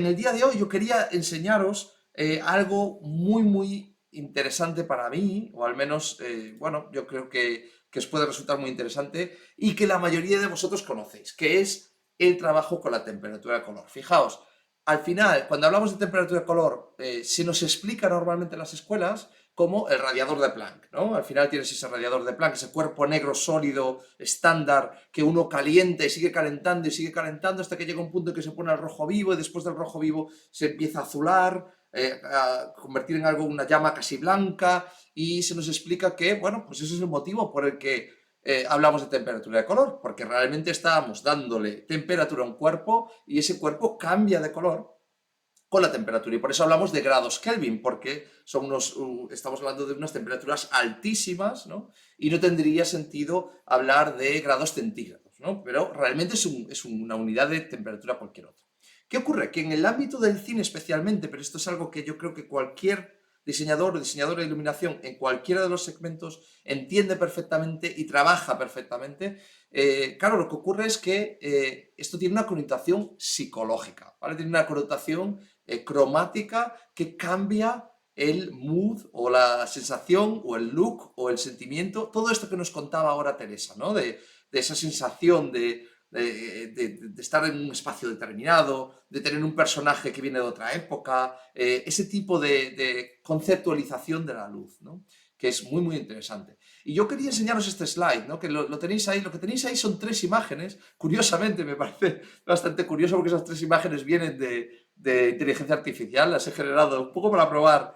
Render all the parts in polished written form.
En el día de hoy yo quería enseñaros algo muy interesante para mí, o al menos, bueno, yo creo que os puede resultar muy interesante y que la mayoría de vosotros conocéis, que es el trabajo con la temperatura de color. Fijaos, al final, cuando hablamos de temperatura de color, se nos explica normalmente en las escuelas como el radiador de Planck, ¿no? Al final tienes ese radiador de Planck, ese cuerpo negro sólido, estándar, que uno calienta y sigue calentando hasta que llega un punto en que se pone al rojo vivo y después del rojo vivo se empieza a azular, a convertir en algo, una llama casi blanca y se nos explica que, bueno, pues ese es el motivo por el que hablamos de temperatura de color, porque realmente estábamos dándole temperatura a un cuerpo y ese cuerpo cambia de color con la temperatura. Y por eso hablamos de grados Kelvin, porque son estamos hablando de unas temperaturas altísimas, ¿no? Y no tendría sentido hablar de grados centígrados, ¿no? Pero realmente es una unidad de temperatura cualquier otra. ¿Qué ocurre? Que en el ámbito del cine especialmente, pero esto es algo que yo creo que cualquier diseñador o diseñadora de iluminación en cualquiera de los segmentos entiende perfectamente y trabaja perfectamente. Claro, lo que ocurre es que esto tiene una connotación psicológica, ¿vale? Tiene una connotación cromática que cambia el mood o la sensación o el look o el sentimiento, todo esto que nos contaba ahora Teresa, ¿no? De esa sensación de estar en un espacio determinado, de tener un personaje que viene de otra época, ese tipo de conceptualización de la luz, ¿no? Que es muy interesante. Y yo quería enseñaros este slide, ¿no? Que lo tenéis ahí. Lo que tenéis ahí son tres imágenes. Curiosamente, me parece bastante curioso porque esas tres imágenes vienen de inteligencia artificial. Las he generado un poco para probar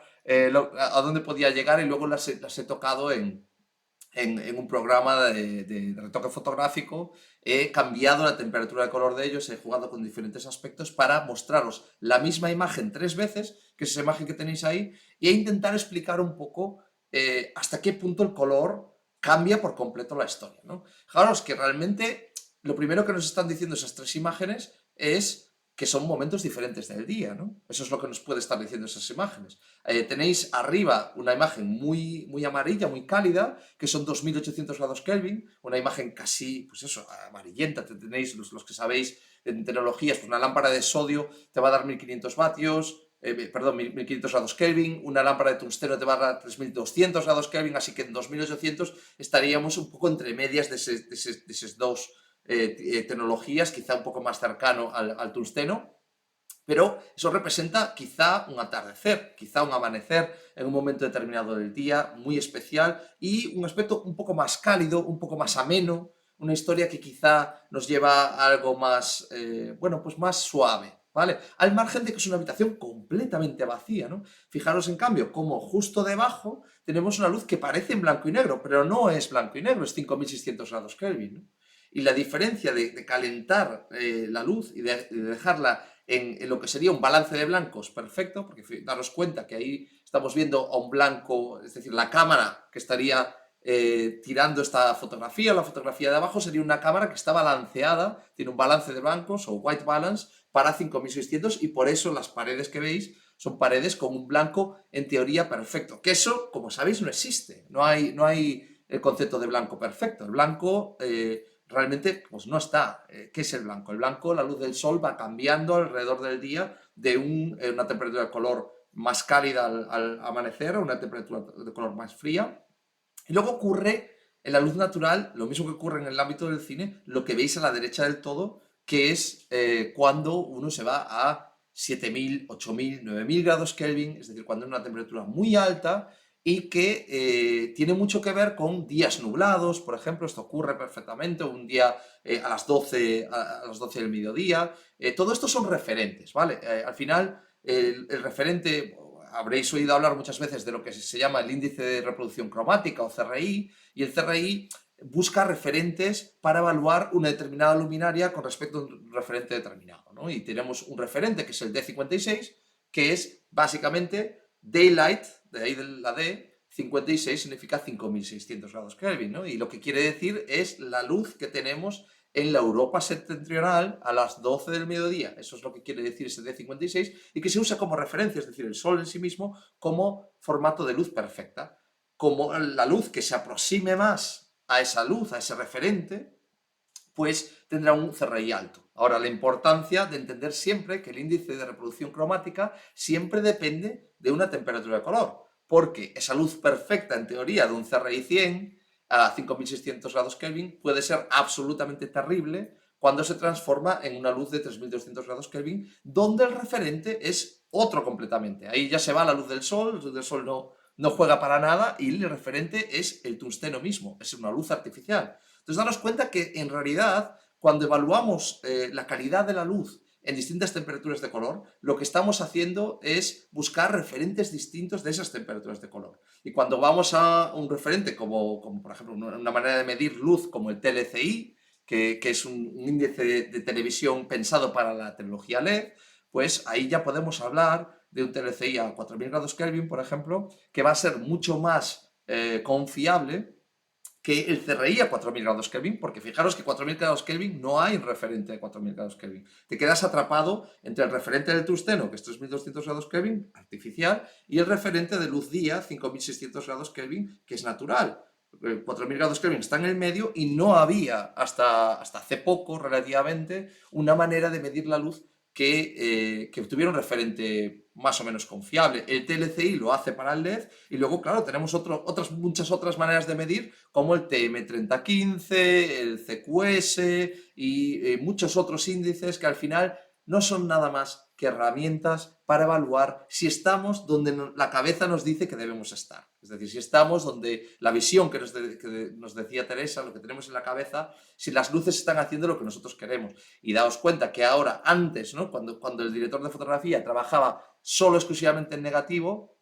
a dónde podía llegar y luego las he tocado en un programa de retoque fotográfico. He cambiado la temperatura de color de ellos, he jugado con diferentes aspectos para mostraros la misma imagen tres veces, que es esa imagen que tenéis ahí, y intentar explicar un poco hasta qué punto el color cambia por completo la historia, ¿no? Fijaros que realmente lo primero que nos están diciendo esas tres imágenes es que son momentos diferentes del día, ¿no? Eso es lo que nos puede estar diciendo esas imágenes. Tenéis arriba una imagen muy amarilla, muy cálida, que son 2800 grados Kelvin, una imagen casi, pues eso, amarillenta. Tenéis los que sabéis de tecnologías, pues una lámpara de sodio te va a dar 1500 vatios, perdón, 1500 grados Kelvin, una lámpara de tungsteno te va a dar 3200 grados Kelvin, así que en 2800 estaríamos un poco entre medias de esas dos tecnologías, quizá un poco más cercano al tungsteno, pero eso representa quizá un atardecer, quizá un amanecer en un momento determinado del día, muy especial y un aspecto un poco más cálido, un poco más ameno, una historia que quizá nos lleva a algo más, bueno, pues más suave, ¿vale? Al margen de que es una habitación completamente vacía, ¿no? Fijaros en cambio como justo debajo tenemos una luz que parece en blanco y negro, pero no es blanco y negro, es 5600 grados Kelvin, ¿no? Y la diferencia de calentar la luz y de dejarla en lo que sería un balance de blancos perfecto, porque daros cuenta que ahí estamos viendo a un blanco, es decir, la cámara que estaría tirando esta fotografía, la fotografía de abajo sería una cámara que está balanceada, tiene un balance de blancos o white balance para 5600 y por eso las paredes que veis son paredes con un blanco en teoría perfecto, que eso, como sabéis, no existe, no hay el concepto de blanco perfecto, el blanco realmente pues no está. ¿Qué es el blanco? El blanco, la luz del sol va cambiando alrededor del día de una temperatura de color más cálida al amanecer a una temperatura de color más fría. Y luego ocurre en la luz natural, lo mismo que ocurre en el ámbito del cine, lo que veis a la derecha del todo, que es cuando uno se va a 7000, 8000, 9000 grados Kelvin, es decir, cuando es una temperatura muy alta y que tiene mucho que ver con días nublados, por ejemplo, esto ocurre perfectamente, un día a las 12 del mediodía, todo esto son referentes, ¿vale? Al final, el referente, habréis oído hablar muchas veces de lo que se llama el índice de reproducción cromática o CRI, y el CRI busca referentes para evaluar una determinada luminaria con respecto a un referente determinado, ¿no? Y tenemos un referente que es el D56, que es básicamente daylight, de ahí de la D, 56 significa 5600 grados Kelvin, ¿no? Y lo que quiere decir es la luz que tenemos en la Europa septentrional a las 12 del mediodía. Eso es lo que quiere decir ese D56 y que se usa como referencia, es decir, el Sol en sí mismo como formato de luz perfecta. Como la luz que se aproxime más a esa luz, a ese referente, pues tendrá un CRI alto. Ahora, la importancia de entender siempre que el índice de reproducción cromática siempre depende de una temperatura de color, porque esa luz perfecta, en teoría, de un CRI 100 a 5600 grados Kelvin puede ser absolutamente terrible cuando se transforma en una luz de 3200 grados Kelvin, donde el referente es otro completamente. Ahí ya se va la luz del sol no juega para nada y el referente es el tungsteno mismo, es una luz artificial. Entonces, daros cuenta que en realidad, cuando evaluamos la calidad de la luz en distintas temperaturas de color, lo que estamos haciendo es buscar referentes distintos de esas temperaturas de color. Y cuando vamos a un referente como por ejemplo, una manera de medir luz como el TLCI, que es un índice de televisión pensado para la tecnología LED, pues ahí ya podemos hablar de un TLCI a 4000 grados Kelvin, por ejemplo, que va a ser mucho más confiable que el CRI a 4000 grados Kelvin, porque fijaros que 4000 grados Kelvin no hay referente de 4000 grados Kelvin. Te quedas atrapado entre el referente del tungsteno, que es 3200 grados Kelvin, artificial, y el referente de luz día, 5600 grados Kelvin, que es natural. 4000 grados Kelvin está en el medio y no había hasta hace poco relativamente una manera de medir la luz que tuviera un referente más o menos confiable. El TLCI lo hace para el LED y luego, claro, tenemos muchas otras maneras de medir como el TM3015, el CQS y muchos otros índices que al final no son nada más que herramientas para evaluar si estamos donde la cabeza nos dice que debemos estar. Es decir, si estamos donde la visión que nos decía Teresa, lo que tenemos en la cabeza, si las luces están haciendo lo que nosotros queremos. Y daos cuenta que ahora, antes, ¿no? cuando el director de fotografía trabajaba solo exclusivamente en negativo,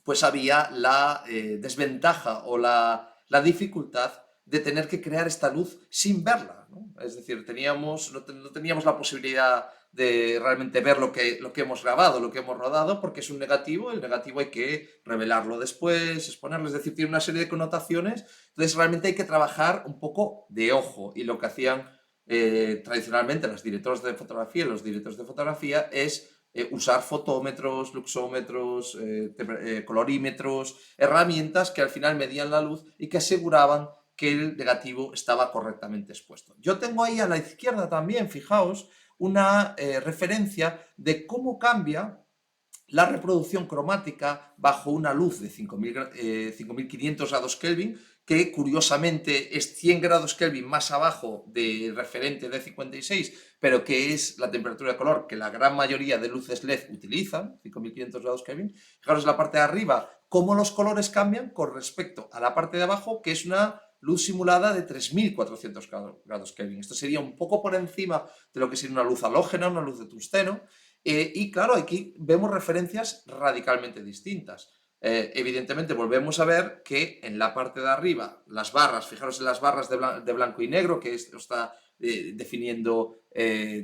pues había la desventaja o la dificultad de tener que crear esta luz sin verla, ¿no? Es decir, no teníamos la posibilidad de realmente ver lo que hemos grabado, lo que hemos rodado, porque es un negativo, el negativo hay que revelarlo después, exponerlo, es decir, tiene una serie de connotaciones, entonces realmente hay que trabajar un poco de ojo, y lo que hacían tradicionalmente los directores de fotografía y los directores de fotografía es usar fotómetros, luxómetros, colorímetros, herramientas que al final medían la luz y que aseguraban que el negativo estaba correctamente expuesto. Yo tengo ahí a la izquierda también, fijaos, una referencia de cómo cambia la reproducción cromática bajo una luz de 5500 grados Kelvin, que curiosamente es 100 grados Kelvin más abajo del referente de 56, pero que es la temperatura de color que la gran mayoría de luces LED utilizan, 5500 grados Kelvin. Fijaros la parte de arriba, cómo los colores cambian con respecto a la parte de abajo, que es una luz simulada de 3400 grados Kelvin. Esto sería un poco por encima de lo que sería una luz halógena, una luz de tungsteno. Y claro, aquí vemos referencias radicalmente distintas. Evidentemente volvemos a ver que en la parte de arriba, las barras, fijaros en las barras de blanco y negro, que esto está definiendo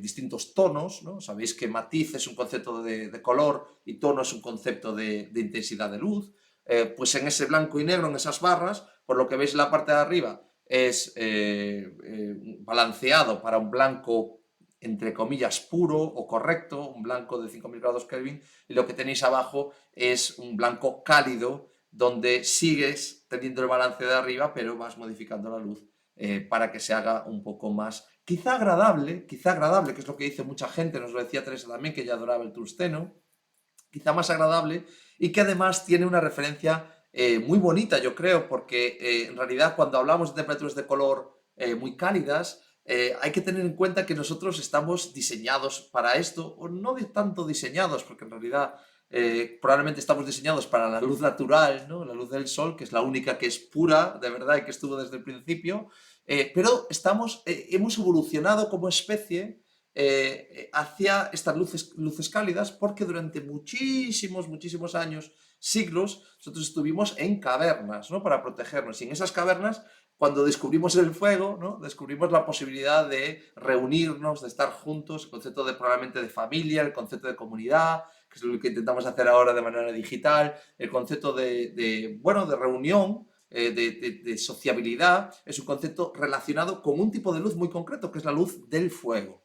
distintos tonos, ¿no? Sabéis que matiz es un concepto de color y tono es un concepto de intensidad de luz. Pues en ese blanco y negro, en esas barras, por lo que veis en la parte de arriba, es balanceado para un blanco entre comillas puro o correcto, un blanco de 5000 grados Kelvin, y lo que tenéis abajo es un blanco cálido donde sigues teniendo el balance de arriba, pero vas modificando la luz para que se haga un poco más, quizá agradable, que es lo que dice mucha gente, nos lo decía Teresa también, que ella adoraba el tungsteno, quizá más agradable y que además tiene una referencia muy bonita, yo creo, porque en realidad cuando hablamos de temperaturas de color muy cálidas, hay que tener en cuenta que nosotros estamos diseñados para esto, o no tanto diseñados, porque en realidad probablemente estamos diseñados para la luz natural, ¿no? La luz del sol, que es la única que es pura, de verdad, y que estuvo desde el principio, pero hemos evolucionado como especie hacia estas luces cálidas porque durante muchísimos años, siglos, nosotros estuvimos en cavernas, ¿no? Para protegernos. Y en esas cavernas, cuando descubrimos el fuego, ¿no? Descubrimos la posibilidad de reunirnos, de estar juntos, el concepto probablemente de familia, el concepto de comunidad, que es lo que intentamos hacer ahora de manera digital, el concepto de reunión, de sociabilidad, es un concepto relacionado con un tipo de luz muy concreto, que es la luz del fuego.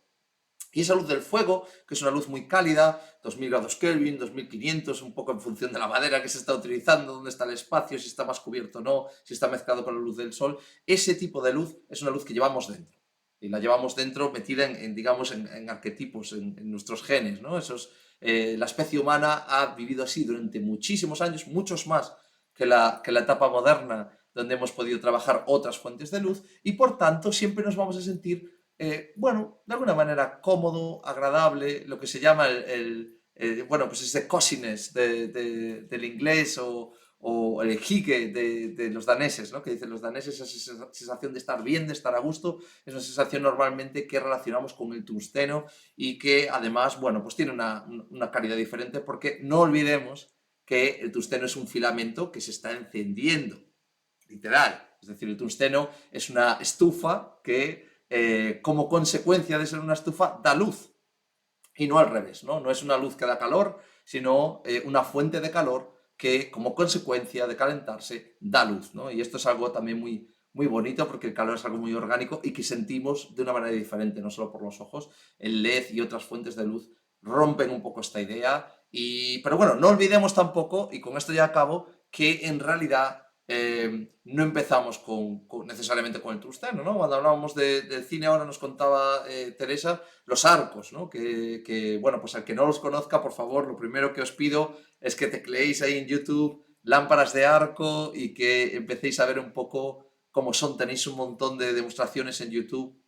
Y esa luz del fuego, que es una luz muy cálida, 2000 grados Kelvin, 2500, un poco en función de la madera que se está utilizando, dónde está el espacio, si está más cubierto o no, si está mezclado con la luz del sol, ese tipo de luz es una luz que llevamos dentro. y la llevamos dentro, metida digamos, en arquetipos, en nuestros genes, ¿no? La especie humana ha vivido así durante muchísimos años, muchos más que la etapa moderna, donde hemos podido trabajar otras fuentes de luz, y por tanto siempre nos vamos a sentir, bueno, de alguna manera cómodo, agradable, lo que se llama bueno, pues ese coziness del inglés o el hygge de los daneses, ¿no? Que dicen los daneses, esa sensación de estar bien, de estar a gusto, es una sensación normalmente que relacionamos con el tungsteno y que además, bueno, pues tiene una calidad diferente, porque no olvidemos que el tungsteno es un filamento que se está encendiendo, literal. Es decir, el tungsteno es una estufa que, como consecuencia de ser una estufa, da luz. Y no al revés, ¿no? No es una luz que da calor, sino una fuente de calor que, como consecuencia de calentarse, da luz, ¿no? Y esto es algo también muy, muy bonito, porque el calor es algo muy orgánico y que sentimos de una manera diferente, no solo por los ojos. El LED y otras fuentes de luz rompen un poco esta idea. Pero bueno, no olvidemos tampoco, y con esto ya acabo, que en realidad no empezamos necesariamente con el tungsteno, ¿no? Cuando hablábamos del cine ahora nos contaba Teresa los arcos, ¿no? Bueno, pues al que no los conozca, por favor, lo primero que os pido es que tecleéis ahí en YouTube lámparas de arco y que empecéis a ver un poco cómo son. Tenéis un montón de demostraciones en YouTube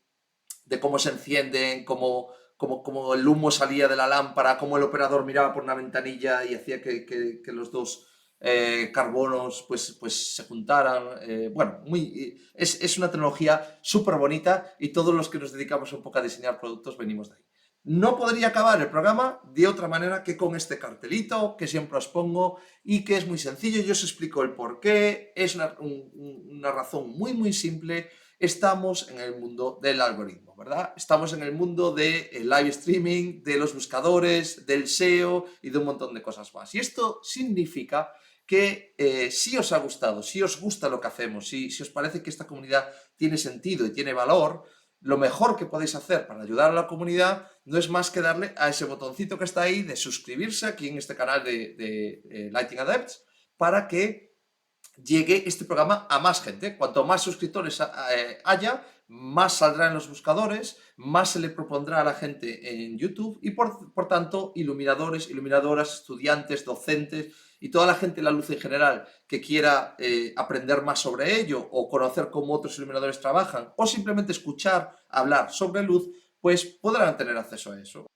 de cómo se encienden, cómo el humo salía de la lámpara, cómo el operador miraba por una ventanilla y hacía que los dos carbonos pues se juntaran. Bueno, es una tecnología súper bonita, y todos los que nos dedicamos un poco a diseñar productos venimos de ahí. No podría acabar el programa de otra manera que con este cartelito que siempre os pongo y que es muy sencillo. Yo os explico el por qué. Es una razón muy, muy simple. Estamos en el mundo del algoritmo, ¿verdad? Estamos en el mundo del live streaming, de los buscadores, del SEO y de un montón de cosas más. Y esto significa que si os ha gustado, si os gusta lo que hacemos, si os parece que esta comunidad tiene sentido y tiene valor, lo mejor que podéis hacer para ayudar a la comunidad no es más que darle a ese botoncito que está ahí de suscribirse aquí en este canal de Lighting Adepts, para que llegue este programa a más gente. Cuanto más suscriptores haya, más saldrá en los buscadores, más se le propondrá a la gente en YouTube, y por tanto, iluminadores, iluminadoras, estudiantes, docentes y toda la gente de la luz en general que quiera aprender más sobre ello, o conocer cómo otros iluminadores trabajan, o simplemente escuchar hablar sobre luz, pues podrán tener acceso a eso.